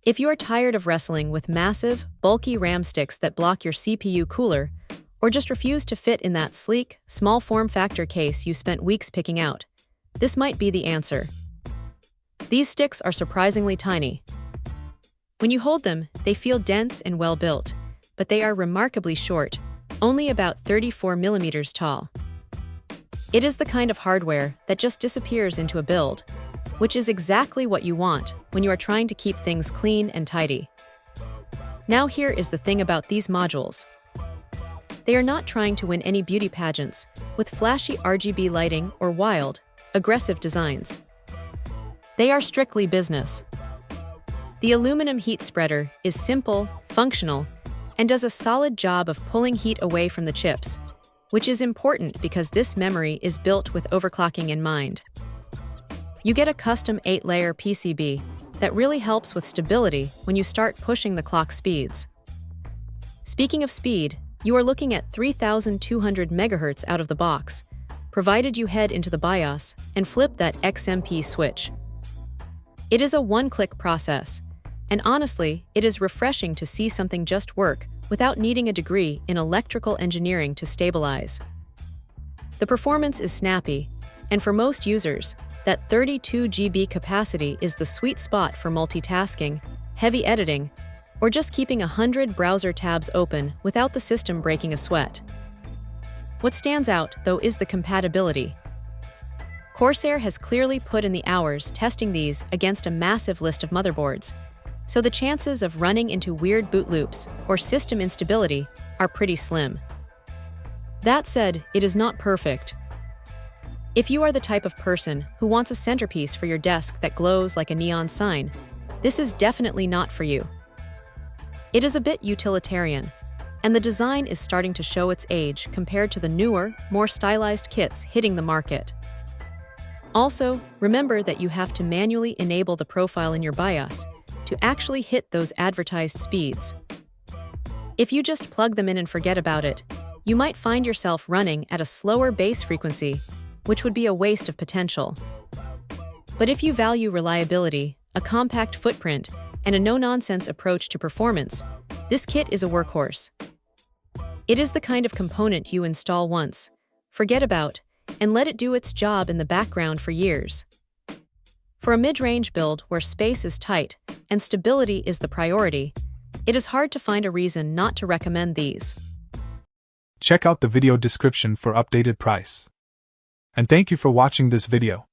If you are tired of wrestling with massive, bulky RAM sticks that block your CPU cooler, or just refuse to fit in that sleek, small form factor case you spent weeks picking out, this might be the answer. These sticks are surprisingly tiny. When you hold them, they feel dense and well-built, but they are remarkably short, only about 34 millimeters tall. It is the kind of hardware that just disappears into a build, which is exactly what you want when you are trying to keep things clean and tidy. Now here is the thing about these modules. They are not trying to win any beauty pageants with flashy RGB lighting or wild, aggressive designs. They are strictly business. The aluminum heat spreader is simple, functional, and does a solid job of pulling heat away from the chips, which is important because this memory is built with overclocking in mind. You get a custom 8-layer PCB that really helps with stability when you start pushing the clock speeds. Speaking of speed, you are looking at 3,200 MHz out of the box, provided you head into the BIOS and flip that XMP switch. It is a one-click process, and honestly, it is refreshing to see something just work without needing a degree in electrical engineering to stabilize. The performance is snappy, and for most users, that 32 GB capacity is the sweet spot for multitasking, heavy editing, or just keeping 100 browser tabs open without the system breaking a sweat. What stands out, though, is the compatibility. CORSAIR has clearly put in the hours testing these against a massive list of motherboards, so the chances of running into weird boot loops or system instability are pretty slim. That said, it is not perfect. If you are the type of person who wants a centerpiece for your desk that glows like a neon sign, this is definitely not for you. It is a bit utilitarian, and the design is starting to show its age compared to the newer, more stylized kits hitting the market. Also, remember that you have to manually enable the profile in your BIOS to actually hit those advertised speeds. If you just plug them in and forget about it, you might find yourself running at a slower base frequency, which would be a waste of potential. But if you value reliability, a compact footprint, and a no-nonsense approach to performance, this kit is a workhorse. It is the kind of component you install once, forget about, and let it do its job in the background for years. For a mid-range build where space is tight and stability is the priority, it is hard to find a reason not to recommend these. Check out the video description for updated price. And thank you for watching this video.